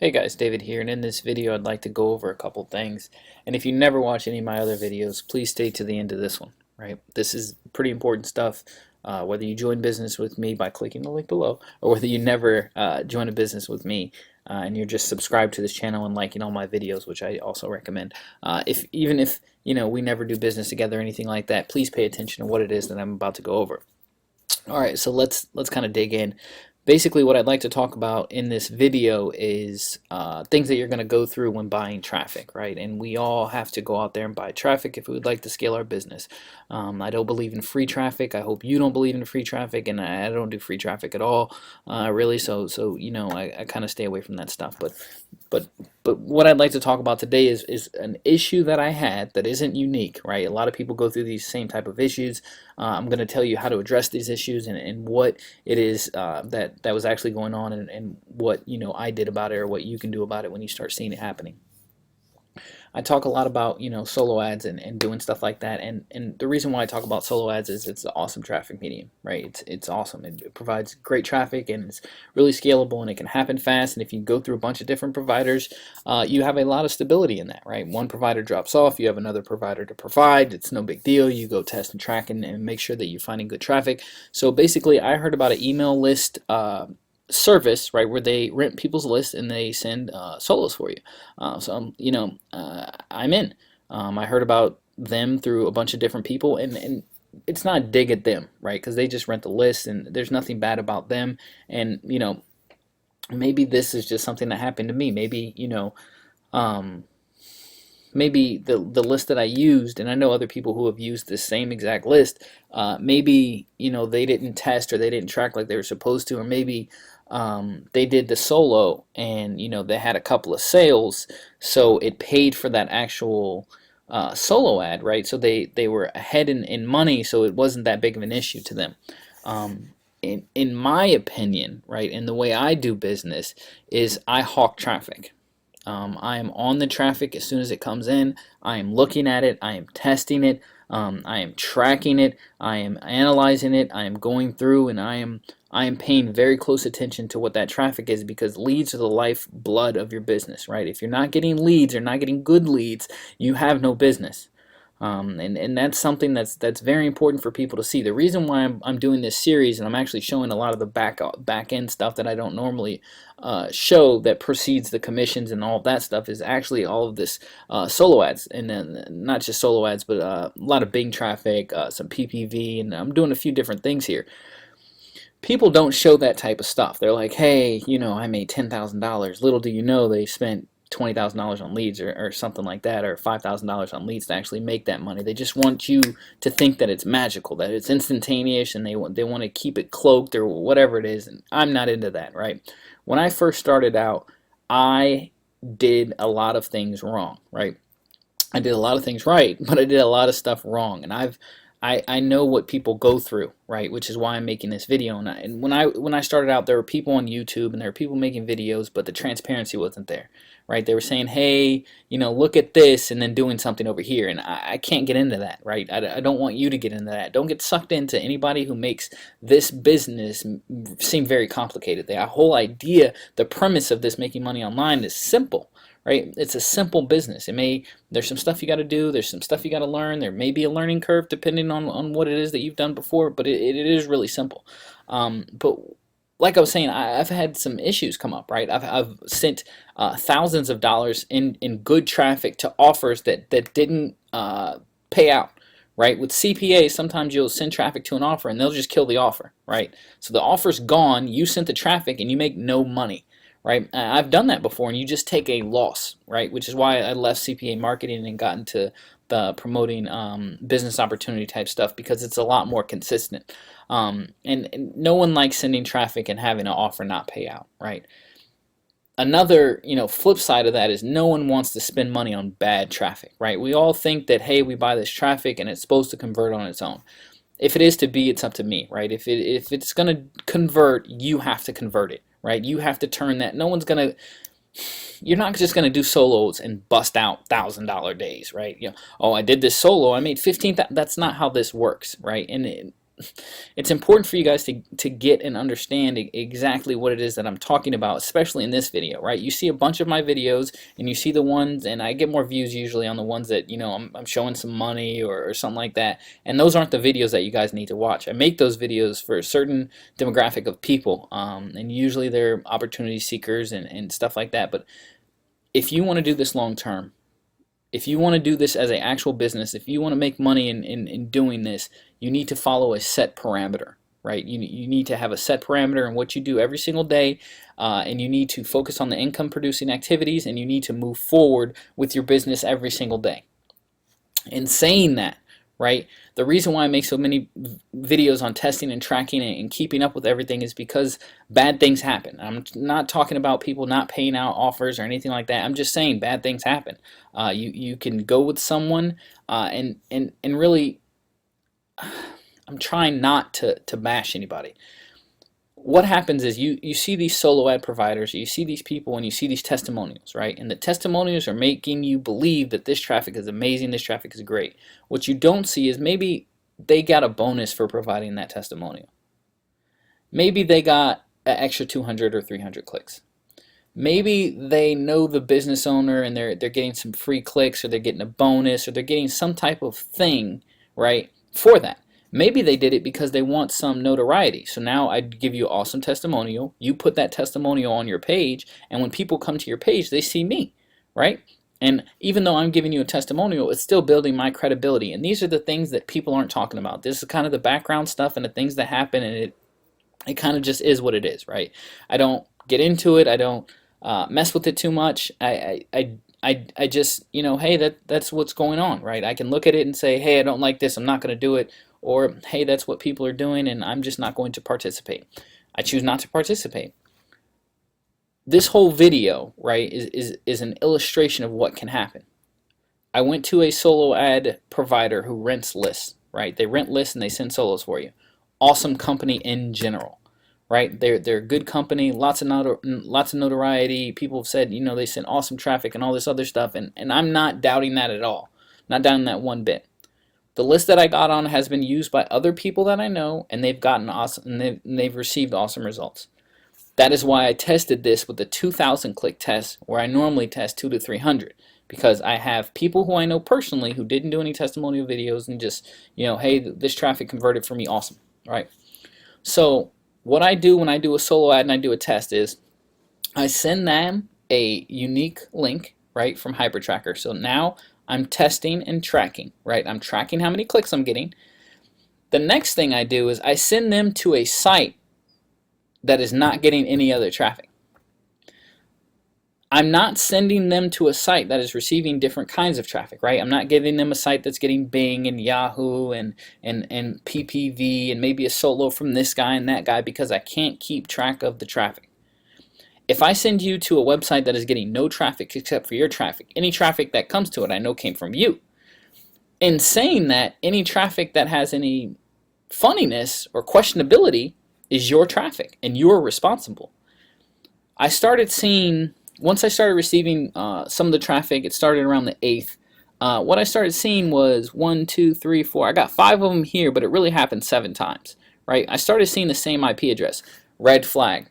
Hey guys, David here, and in this video I'd like to go over a couple things. And if you never watch any of my other videos, please stay to the end of this one, right? This is pretty important stuff, whether you join business with me by clicking the link below, or whether you never join a business with me and you're just subscribed to this channel and liking all my videos, which I also recommend. Even if we never do business together or anything like that, please pay attention to what it is that I'm about to go over. All right, so let's kind of dig in. Basically, what I'd like to talk about in this video is things that you're going to go through when buying traffic, right? And we all have to go out there and buy traffic if we would like to scale our business. I don't believe in free traffic. I hope you don't believe in free traffic, and I don't do free traffic at all, really. So I kind of stay away from that stuff. But what I'd like to talk about today is an issue that I had that isn't unique, right? A lot of people go through these same type of issues. I'm going to tell you how to address these issues and what it is that was actually going on, and what I did about it, or what you can do about it when you start seeing it happening. I talk a lot about solo ads and doing stuff like that, and the reason why I talk about solo ads is it's an awesome traffic medium, right? It's awesome. It provides great traffic, and it's really scalable, and it can happen fast. And if you go through a bunch of different providers, you have a lot of stability in that, right? One provider drops off, you have another provider to provide. It's no big deal. You go test and track and make sure that you're finding good traffic. So basically, I heard about an email list service, right, where they rent people's lists and they send solos for you. I'm in. I heard about them through a bunch of different people, and it's not a dig at them, right, because they just rent the list, and there's nothing bad about them. And maybe this is just something that happened to me. Maybe maybe the list that I used, and I know other people who have used the same exact list, maybe they didn't test, or they didn't track like they were supposed to, or maybe they did the solo and they had a couple of sales, so it paid for that actual solo ad, right? So they were ahead in money, so it wasn't that big of an issue to them. In my opinion, right, and the way I do business is I hawk traffic. I am on the traffic as soon as it comes in. I am looking at it. I am testing it. I am tracking it. I am analyzing it. I am going through, and I am paying very close attention to what that traffic is, because leads are the lifeblood of your business, right? If you're not getting leads, or not getting good leads, you have no business. And that's something that's very important for people to see. The reason why I'm doing this series, and I'm actually showing a lot of the back end stuff that I don't normally show, that precedes the commissions and all of that stuff, is actually all of this solo ads, and then not just solo ads, but a lot of Bing traffic, some PPV, and I'm doing a few different things here. People don't show that type of stuff. They're like, hey, I made $10,000. Little do you know they spent $20,000 on leads, or something like that, or $5,000 on leads to actually make that money. They just want you to think that it's magical, that it's instantaneous, and they want to keep it cloaked, or whatever it is. And I'm not into that, right? When I first started out, I did a lot of things wrong, right? I did a lot of things right, but I did a lot of stuff wrong, and I know what people go through, right? Which is why I'm making this video. And when I started out, there were people on YouTube, and there were people making videos, but the transparency wasn't there, right? They were saying, hey, look at this, and then doing something over here, and I can't get into that, right? I don't want you to get into that. Don't get sucked into anybody who makes this business seem very complicated. The whole idea, the premise of this making money online is simple. Right? It's a simple business. There's some stuff you got to do. There's some stuff you got to learn. There may be a learning curve depending on what it is that you've done before, but it is really simple. But like I was saying, I've had some issues come up, right? I've sent thousands of dollars in good traffic to offers that didn't pay out. Right? With CPA, sometimes you'll send traffic to an offer and they'll just kill the offer, right? So the offer's gone, you sent the traffic, and you make no money. Right? I've done that before, and you just take a loss, right? Which is why I left CPA marketing and got into the promoting business opportunity type stuff, because it's a lot more consistent. And no one likes sending traffic and having an offer not pay out, right? Another flip side of that is no one wants to spend money on bad traffic, right? We all think that, hey, we buy this traffic and it's supposed to convert on its own. If it is to be, it's up to me, right? If it's going to convert, you have to convert it. Right? You have to turn that. You're not just gonna do solos and bust out $1,000 days, right? Oh, I did this solo, I made 15,000. That's not how this works, right? And it's important for you guys to get and understand exactly what it is that I'm talking about, especially in this video, right? You see a bunch of my videos and you see the ones, and I get more views usually on the ones that, you know, I'm showing some money or something like that, and those aren't the videos that you guys need to watch. I make those videos for a certain demographic of people, and usually they're opportunity seekers and stuff like that. But if you want to do this long term, if you want to do this as an actual business, if you want to make money in doing this, you need to follow a set parameter, right? You need to have a set parameter in what you do every single day, and you need to focus on the income producing activities, and you need to move forward with your business every single day. In saying that, right, the reason why I make so many videos on testing and tracking and keeping up with everything is because bad things happen. I'm not talking about people not paying out offers or anything like that. I'm just saying bad things happen. You can go with someone, and really, I'm trying not to bash anybody. What happens is you see these solo ad providers, you see these people, and you see these testimonials, right? And the testimonials are making you believe that this traffic is amazing, this traffic is great. What you don't see is maybe they got a bonus for providing that testimonial. Maybe they got an extra 200 or 300 clicks. Maybe they know the business owner and they're getting some free clicks, or they're getting a bonus, or they're getting some type of thing, right, for that. Maybe they did it because they want some notoriety. So now I give you an awesome testimonial. You put that testimonial on your page, and when people come to your page, they see me, right? And even though I'm giving you a testimonial, it's still building my credibility. And these are the things that people aren't talking about. This is kind of the background stuff and the things that happen, and it kind of just is what it is, right? I don't get into it. I don't mess with it too much. I just, you know, hey, that's what's going on, right? I can look at it and say, hey, I don't like this, I'm not going to do it. Or, hey, that's what people are doing, and I'm just not going to participate. I choose not to participate. This whole video, right, is an illustration of what can happen. I went to a solo ad provider who rents lists, right? They rent lists and they send solos for you. Awesome company in general, right? They're a good company, lots of notoriety. People have said, you know, they send awesome traffic and all this other stuff, and I'm not doubting that at all. Not doubting that one bit. The list that I got on has been used by other people that I know, and they've gotten awesome, and they've received awesome results. That is why I tested this with the 2,000 click test, where I normally test 200 to 300, because I have people who I know personally who didn't do any testimonial videos and just, you know, hey, this traffic converted for me, awesome, right? So what I do when I do a solo ad and I do a test is I send them a unique link, right, from HyperTracker. So now I'm testing and tracking, right? I'm tracking how many clicks I'm getting. The next thing I do is I send them to a site that is not getting any other traffic. I'm not sending them to a site that is receiving different kinds of traffic, right? I'm not giving them a site that's getting Bing and Yahoo and PPV and maybe a solo from this guy and that guy, because I can't keep track of the traffic. If I send you to a website that is getting no traffic except for your traffic, any traffic that comes to it I know came from you. In saying that, any traffic that has any funniness or questionability is your traffic, and you're responsible. I started seeing, once I started receiving some of the traffic, it started around the 8th. What I started seeing was 1, 2, 3, 4. I got 5 of them here, but it really happened 7 times, right? I started seeing the same IP address. Red flag.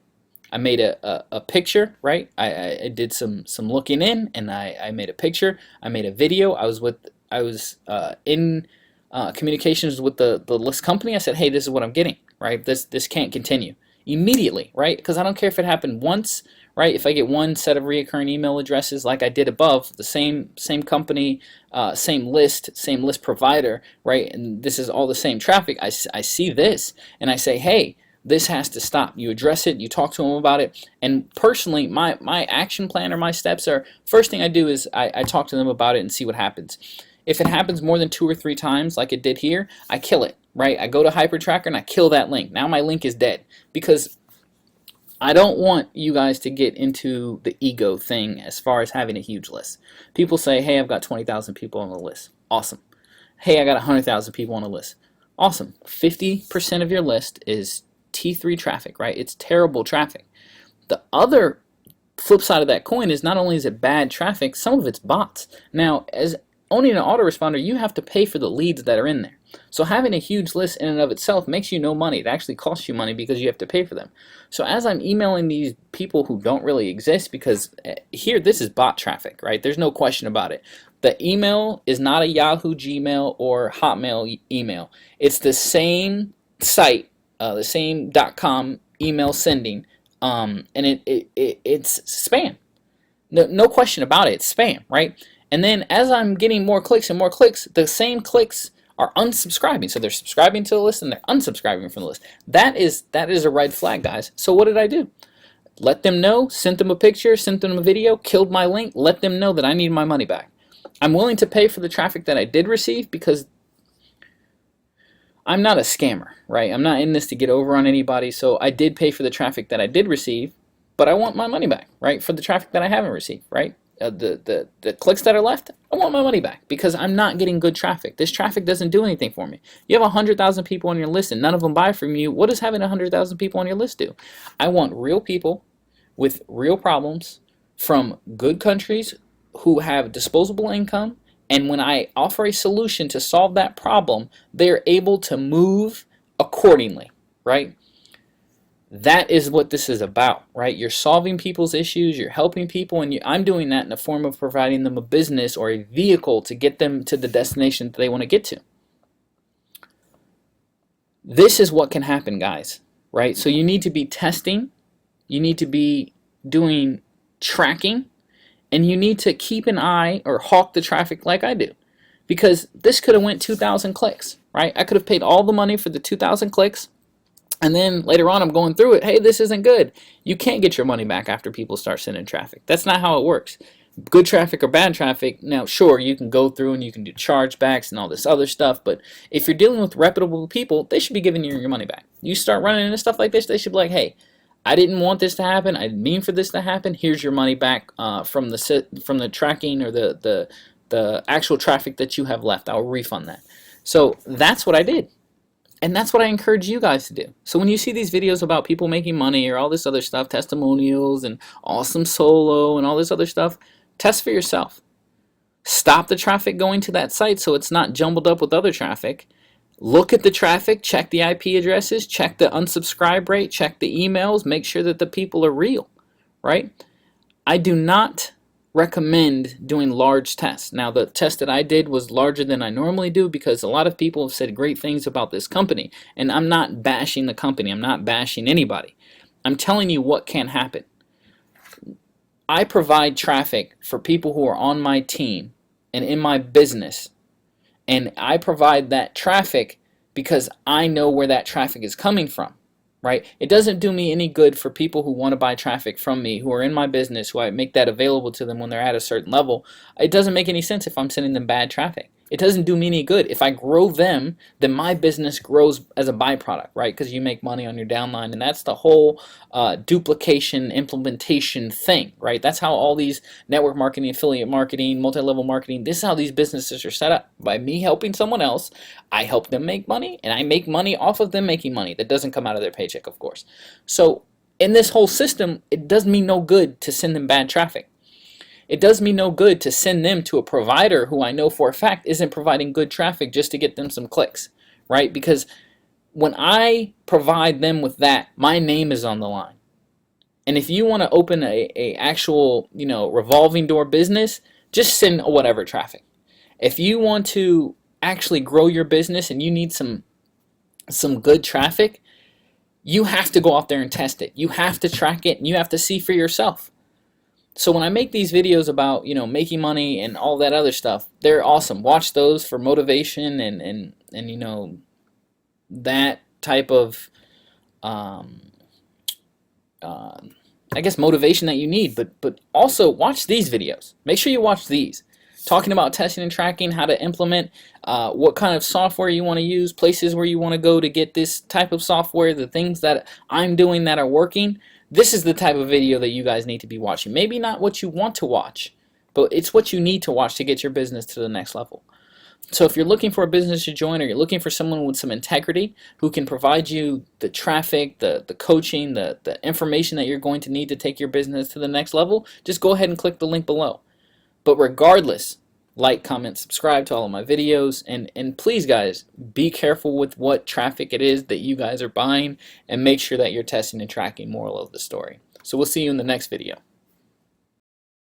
I made a picture, right? I did some looking in, and I made a picture. I made a video. I was in communications with the list company. I said, hey, this is what I'm getting, right? This can't continue immediately, right? Because I don't care if it happened once, right? If I get one set of reoccurring email addresses like I did above, the same company, same list provider, right? And this is all the same traffic. I see this, and I say, hey, this has to stop. You address it, you talk to them about it, and personally, my action plan or my steps are, first thing I do is I talk to them about it and see what happens. If it happens more than 2 or 3 times, like it did here, I kill it, right? I go to HyperTracker and I kill that link. Now my link is dead, because I don't want you guys to get into the ego thing as far as having a huge list. People say, hey, I've got 20,000 people on the list. Awesome. Hey, I got 100,000 people on the list. Awesome. 50% of your list is T3 traffic, right? It's terrible traffic. The other flip side of that coin is, not only is it bad traffic, some of it's bots. Now, as owning an autoresponder, you have to pay for the leads that are in there. So having a huge list in and of itself makes you no money. It actually costs you money because you have to pay for them. So as I'm emailing these people who don't really exist, because here this is bot traffic, right? There's no question about it. The email is not a Yahoo, Gmail, or Hotmail email. It's the same site, the same .com email sending, and it's spam. No question about it. It's spam, right? And then as I'm getting more clicks and more clicks, the same clicks are unsubscribing. So they're subscribing to the list and they're unsubscribing from the list. That is a red flag, guys. So what did I do? Let them know, sent them a picture, sent them a video, killed my link, let them know that I need my money back. I'm willing to pay for the traffic that I did receive because I'm not a scammer, right? I'm not in this to get over on anybody, so I did pay for the traffic that I did receive, but I want my money back, right? For the traffic that I haven't received, right? The clicks that are left, I want my money back because I'm not getting good traffic. This traffic doesn't do anything for me. You have 100,000 people on your list and none of them buy from you. What does having 100,000 people on your list do? I want real people with real problems from good countries who have disposable income, and when I offer a solution to solve that problem, they're able to move accordingly, right? That is what this is about, right? You're solving people's issues, you're helping people, and I'm doing that in the form of providing them a business or a vehicle to get them to the destination that they want to get to. This is what can happen, guys, right? So you need to be testing, you need to be doing tracking, and you need to keep an eye or hawk the traffic like I do. Because this could have went 2,000 clicks, right? I could have paid all the money for the 2,000 clicks, and then later on I'm going through it, hey, this isn't good. You can't get your money back after people start sending traffic. That's not how it works. Good traffic or bad traffic, now sure, you can go through and you can do chargebacks and all this other stuff, but if you're dealing with reputable people, they should be giving you your money back. You start running into stuff like this, they should be like, hey, I didn't want this to happen, I didn't mean for this to happen, here's your money back from the tracking or the actual traffic that you have left. I'll refund that. So that's what I did. And that's what I encourage you guys to do. So when you see these videos about people making money or all this other stuff, testimonials and awesome solo and all this other stuff, test for yourself. Stop the traffic going to that site so it's not jumbled up with other traffic. Look at the traffic, check the IP addresses, check the unsubscribe rate, check the emails, make sure that the people are real, right? I do not recommend doing large tests. Now, the test that I did was larger than I normally do because a lot of people have said great things about this company, and I'm not bashing the company. I'm not bashing anybody. I'm telling you what can happen. I provide traffic for people who are on my team and in my business, and I provide that traffic because I know where that traffic is coming from. Right? It doesn't do me any good for people who want to buy traffic from me, who are in my business, who I make that available to them when they're at a certain level. It doesn't make any sense if I'm sending them bad traffic. It doesn't do me any good. If I grow them, then my business grows as a byproduct, right? Because you make money on your downline, and that's the whole duplication implementation thing, right? That's how all these network marketing, affiliate marketing, multi-level marketing, this is how these businesses are set up. By me helping someone else, I help them make money, and I make money off of them making money. That doesn't come out of their paycheck, of course. So in this whole system, it does me no good to send them bad traffic. It does me no good to send them to a provider who I know for a fact isn't providing good traffic just to get them some clicks, right? Because when I provide them with that, my name is on the line. And if you want to open a actual, revolving door business, just send whatever traffic. If you want to actually grow your business and you need some good traffic, you have to go out there and test it. You have to track it and you have to see for yourself. So when I make these videos about, making money and all that other stuff, they're awesome. Watch those for motivation and that type of, I guess, motivation that you need. But also watch these videos. Make sure you watch these. Talking about testing and tracking, how to implement, what kind of software you want to use, places where you want to go to get this type of software, the things that I'm doing that are working. This is the type of video that you guys need to be watching. Maybe not what you want to watch, but it's what you need to watch to get your business to the next level. So if you're looking for a business to join or you're looking for someone with some integrity who can provide you the traffic, the coaching, the information that you're going to need to take your business to the next level, just go ahead and click the link below. But regardless, like, comment, subscribe to all of my videos, and please guys, be careful with what traffic it is that you guys are buying, and make sure that you're testing and tracking. Moral of the story. So we'll see you in the next video.